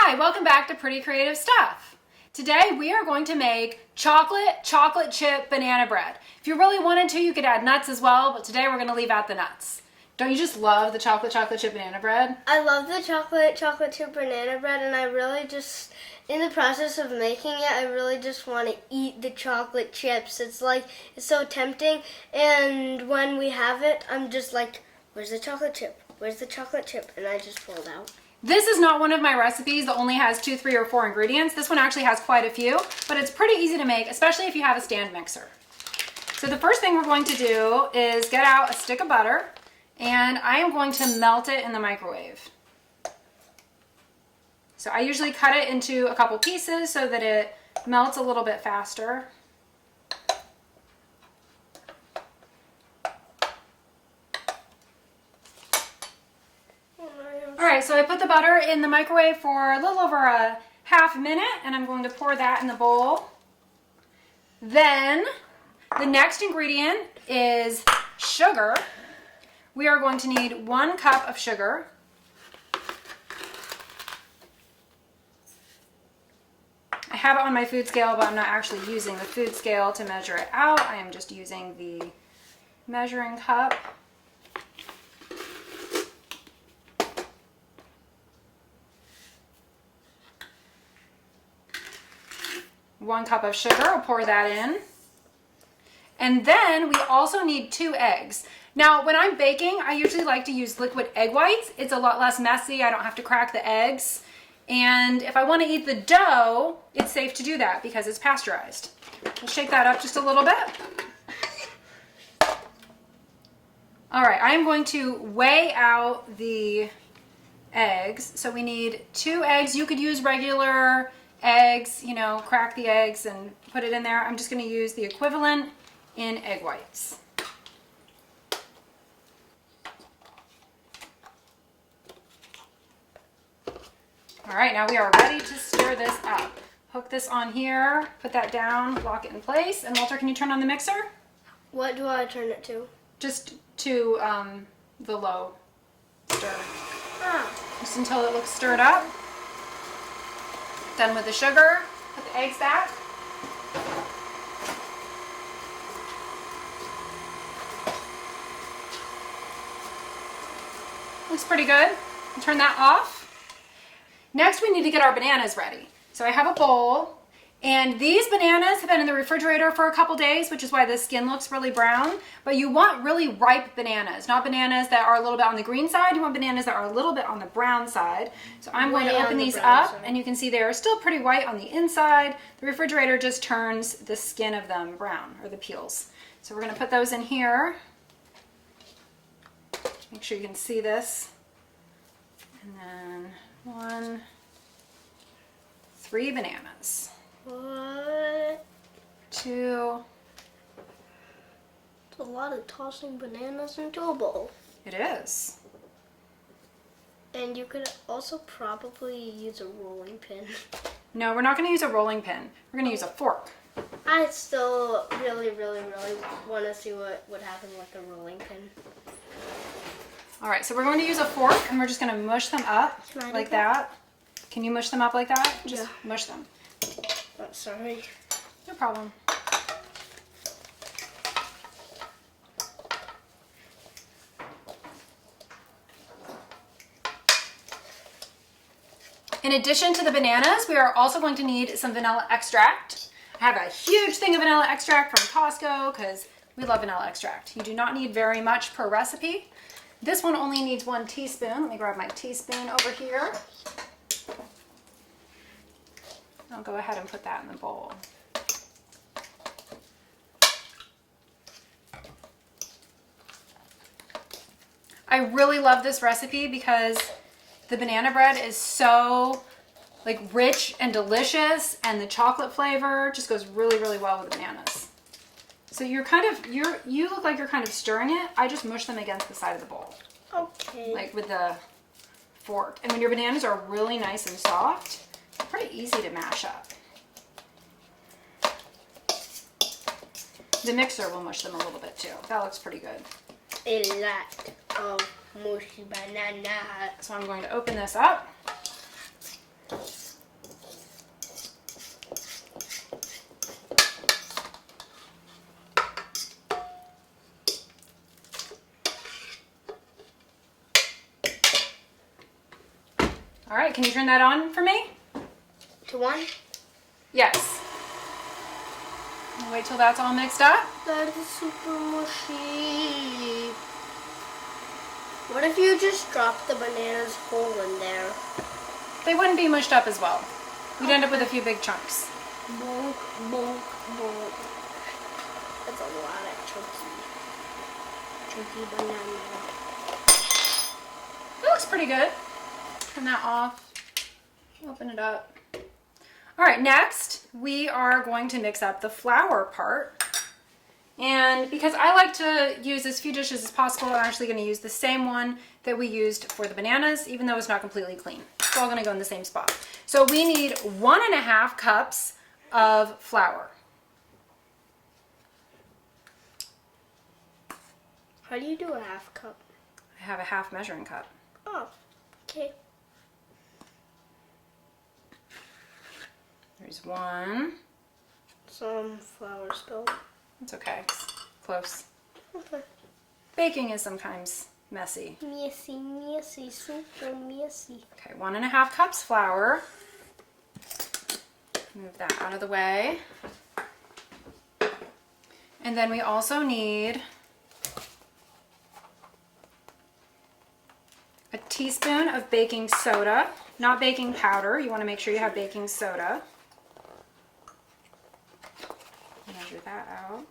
Hi, welcome back to Pretty Creative Stuff. Today we are going to make chocolate chip banana bread. If you really wanted to, you could add nuts as well, but today we're going to leave out the nuts. Don't you just love the chocolate chip banana bread? I love the chocolate chip banana bread, and I really just, in the process of making it, I really just want to eat the chocolate chips. It's so tempting, and when we have it, I'm just like, where's the chocolate chip? Where's the chocolate chip? And I just pull it out. This is not one of my recipes that only has 2, 3, or 4 ingredients. This one actually has quite a few, but it's pretty easy to make, especially if you have a stand mixer. So the first thing we're going to do is get out a stick of butter, and I am going to melt it in the microwave. So I usually cut it into a couple pieces so that it melts a little bit faster. Alright, so I put the butter in the microwave for a little over a half minute, and I'm going to pour that in the bowl. Then the next ingredient is sugar. We are going to need 1 cup of sugar. I have it on my food scale, but I'm not actually using the food scale to measure it out. I am just using the measuring cup. One cup of sugar, I'll pour that in. And then we also need 2 eggs. Now, when I'm baking, I usually like to use liquid egg whites. It's a lot less messy. I don't have to crack the eggs. And if I want to eat the dough, it's safe to do that because it's pasteurized. We'll shake that up just a little bit. All right, I am going to weigh out the eggs. So we need 2 eggs. You could use regular eggs, you know, crack the eggs and put it in there. I'm just going to use the equivalent in egg whites. All right, now we are ready to stir this up. Hook this on here, put that down, lock it in place. And Walter, can you turn on the mixer? What do I turn it to? Just to the low stir. Just until it looks stirred up. Done with the sugar, put the eggs back. Looks pretty good. Turn that off. Next, we need to get our bananas ready. So I have a bowl, and these bananas have been in the refrigerator for a couple days, which is why the skin looks really brown. But you want really ripe bananas, not bananas that are a little bit on the green side. You want bananas that are a little bit on the brown side. So I'm going to open these up, and you can see they're still pretty white on the inside. The refrigerator just turns the skin of them brown, or the peels. So we're going to put those in here. Make sure you can see this. And then 1, 3 bananas. What? 2. It's a lot of tossing bananas into a bowl. It is. And you could also probably use a rolling pin. No, we're not going to use a rolling pin. We're going to use a fork. I still really want to see what would happen with the rolling pin. All right, so we're going to use a fork, and we're just going to mush them up like that. Can you mush them up like that? Just mush them. Oh, sorry. No problem. In addition to the bananas, we are also going to need some vanilla extract. I have a huge thing of vanilla extract from Costco because we love vanilla extract. You do not need very much per recipe. This one only needs 1 teaspoon. Let me grab my teaspoon over here. I'll go ahead and put that in the bowl. I really love this recipe because the banana bread is so rich and delicious, and the chocolate flavor just goes really well with the bananas. So you look like you're kind of stirring it. I just mush them against the side of the bowl. Okay. Like with the fork. And when your bananas are really nice and soft, they're pretty easy to mash up. The mixer will mush them a little bit too. That looks pretty good. A lot of mushy banana. So I'm going to open this up. All right, can you turn that on for me? To 1? Yes. Wait till that's all mixed up. That is super mushy. What if you just drop the bananas whole in there? They wouldn't be mushed up as well. We'd end up with a few big chunks. Bonk, bonk, bonk. That's a lot of chunky banana. It looks pretty good. Turn that off. Open it up. All right, next we are going to mix up the flour part. And because I like to use as few dishes as possible, I'm actually going to use the same one that we used for the bananas, even though it's not completely clean. It's all going to go in the same spot. So we need 1.5 cups of flour. How do you do a half cup? I have a half measuring cup. Oh, okay. There's one. Some flour spilled. It's okay. It's close. Okay. Baking is sometimes messy. Messy, super messy. Okay, 1.5 cups flour. Move that out of the way. And then we also need a teaspoon of baking soda, not baking powder. You want to make sure you have baking soda. Measure that out.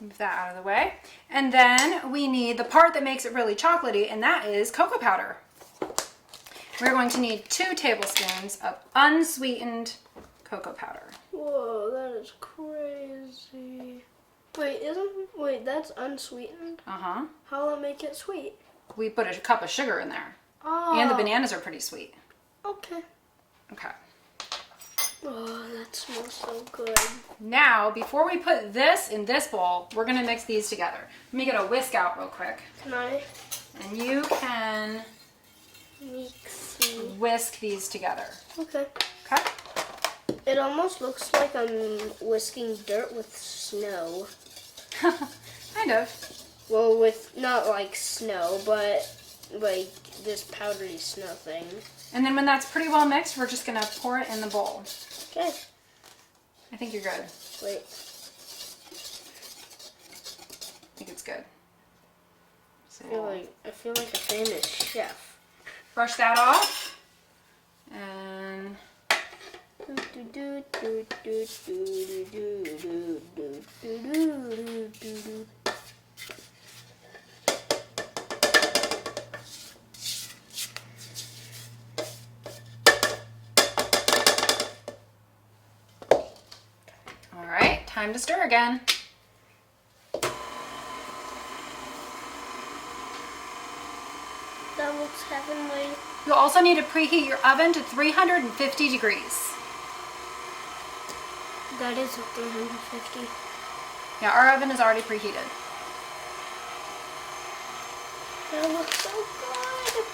Move that out of the way. And then we need the part that makes it really chocolatey, and that is cocoa powder. We're going to need 2 tablespoons of unsweetened cocoa powder. Whoa, that is crazy. Wait, that's unsweetened? Uh-huh. How will it make it sweet? We put a cup of sugar in there. Oh. And the bananas are pretty sweet. Okay. Okay. Oh, that smells so good. Now, before we put this in this bowl, we're going to mix these together. Let me get a whisk out real quick. Can I? And you can Mixy. whisk these together. Okay. Okay? It almost looks like I'm whisking dirt with snow. Kind of. Well, with not like snow, but like this powdery snow thing. And then when that's pretty well mixed, we're just going to pour it in the bowl. Okay. I think you're good. Wait. I think it's good. So I feel like a famous chef. brush that off. And all right, time to stir again. That looks heavenly. You'll also need to preheat your oven to 350 degrees. That is a 350. Yeah, our oven is already preheated. That looks so good.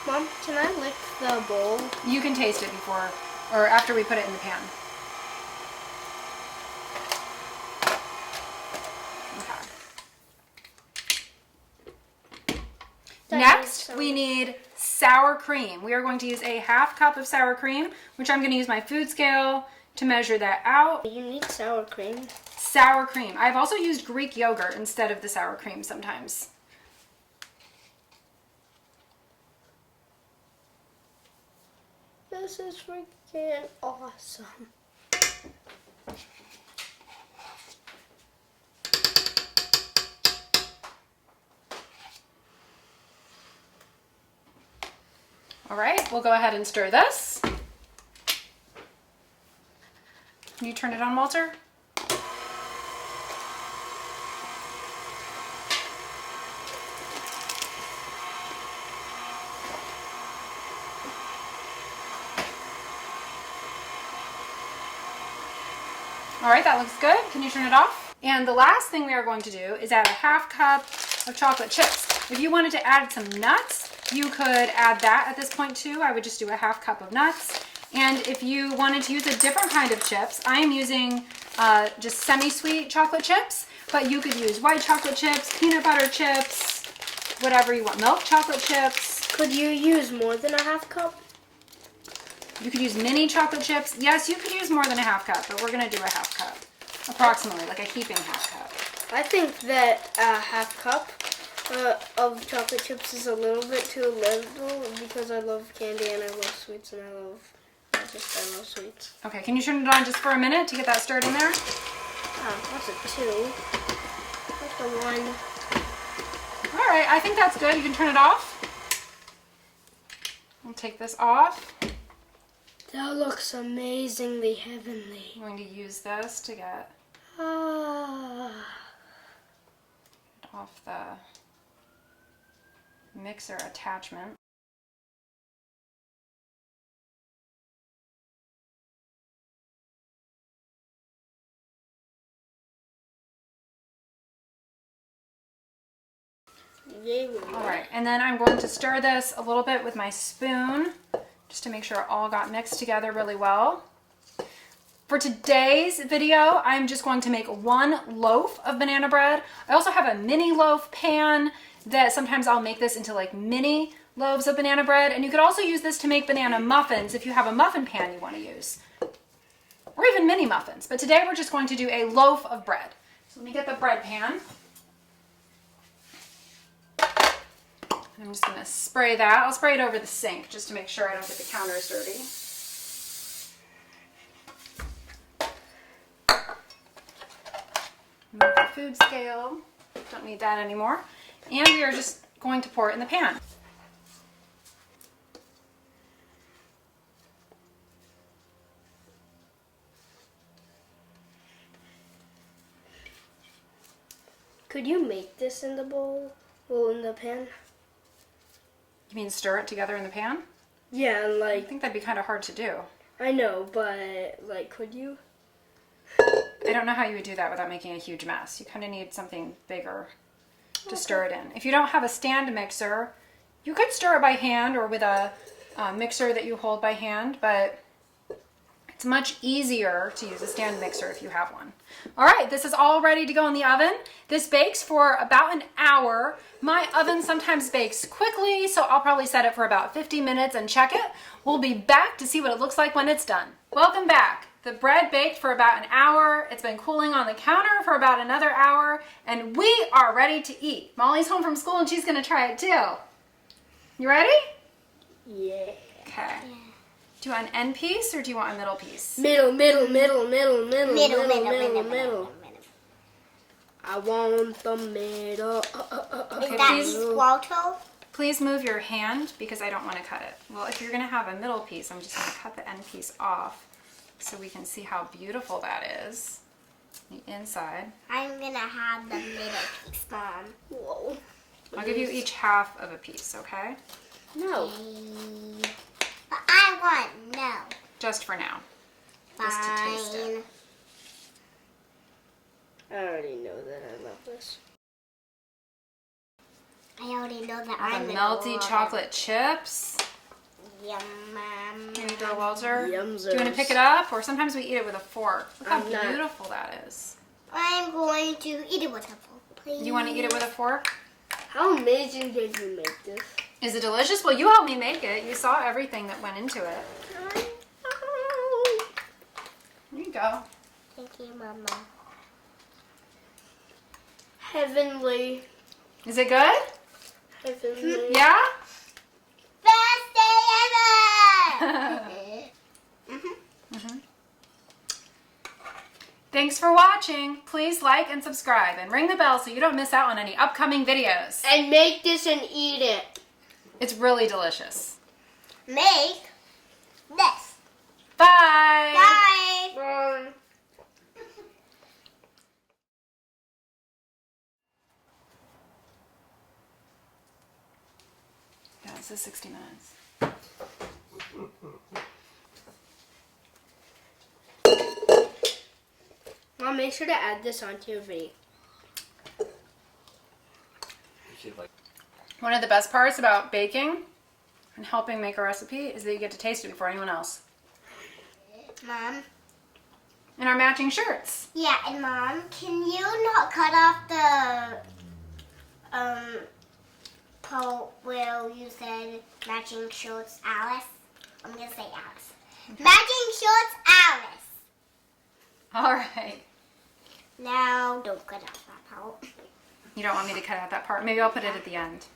Mom, can I lick the bowl? You can taste it before or after we put it in the pan. Okay. Next, we need sour cream. We are going to use a half cup of sour cream, which I'm going to use my food scale to measure that out. You need sour cream. Sour cream. I've also used Greek yogurt instead of the sour cream sometimes. This is freaking awesome. All right, we'll go ahead and stir this. Can you turn it on, Walter? All right, that looks good. Can you turn it off? And the last thing we are going to do is add a half cup of chocolate chips. If you wanted to add some nuts, you could add that at this point too. I would just do a half cup of nuts. And if you wanted to use a different kind of chips, I am using just semi-sweet chocolate chips, but you could use white chocolate chips, peanut butter chips, whatever you want, milk chocolate chips. Could you use more than a half cup? You could use mini chocolate chips. Yes, you could use more than a half cup, but we're gonna do a half cup, approximately, like a heaping half cup. I think that a half cup of chocolate chips is a little bit too little because I love candy and I love sweets and I love sweets. Okay, can you turn it on just for a minute to get that stirred in there? What's a 2? What's a 1? All right, I think that's good. You can turn it off. We'll take this off. That looks amazingly heavenly. I'm going to use this to get off the mixer attachment. All right, and then I'm going to stir this a little bit with my spoon just to make sure it all got mixed together really well. For today's video, I'm just going to make 1 loaf of banana bread. I also have a mini loaf pan that sometimes I'll make this into like mini loaves of banana bread, and you could also use this to make banana muffins if you have a muffin pan you want to use, or even mini muffins. But today we're just going to do a loaf of bread. So let me get the bread pan. I'm just going to spray that. I'll spray it over the sink just to make sure I don't get the counters dirty. Move the food scale. Don't need that anymore. And we are just going to pour it in the pan. Could you make this in the bowl? Well, in the pan? You mean stir it together in the pan? Yeah, and I like... think that'd be kind of hard to do. I know, but like, could you? I don't know how you would do that without making a huge mess. You kind of need something bigger to stir it in. If you don't have a stand mixer, you could stir it by hand or with a mixer that you hold by hand, but it's much easier to use a stand mixer if you have one. All right, this is all ready to go in the oven. This bakes for about an hour. My oven sometimes bakes quickly, so I'll probably set it for about 50 minutes and check it. We'll be back to see what it looks like when it's done. Welcome back. The bread baked for about an hour. It's been cooling on the counter for about another hour, and we are ready to eat. Molly's home from school and she's gonna try it too. You ready? Yeah. Okay. Do you want an end piece or do you want a middle piece? Middle. Middle. I want the middle. Is that please. swallow? Please move your hand because I don't want to cut it. Well, if you're gonna have a middle piece, I'm just gonna cut the end piece off so we can see how beautiful that is. The inside. I'm gonna have the middle piece, Mom. Whoa. I'll give you each half of a piece, okay? No. But I want no. Just for now. Just to taste it. Fine. I already know that I love this. I already know that The I'm gonna melty love chocolate chips. it. Yum. Here you go, Walter. Yumzers. Do you want to pick it up? Or sometimes we eat it with a fork. Look how I'm not. beautiful that is. I'm going to eat it with a fork, please. You want to eat it with a fork? How amazing did you make this? Is it delicious? Well, you helped me make it. You saw everything that went into it. Here you go. Thank you, Mama. Heavenly. Is it good? Heavenly. Yeah? Best day ever! Thanks for watching. Please like and subscribe and ring the bell so you don't miss out on any upcoming videos. And make this and eat it. It's really delicious. Make this. Bye. Bye. Bye. Yeah, this is 60 minutes. Mom, make sure to add this onto your video. One of the best parts about baking and helping make a recipe is that you get to taste it before anyone else. Mom. And our matching shirts. Yeah, and Mom, can you not cut off the part where you said matching shorts, Alice? I'm gonna say Alice. Matching shorts, Alice. All right. Now, don't cut off that part. You don't want me to cut out that part. Maybe I'll put it at the end.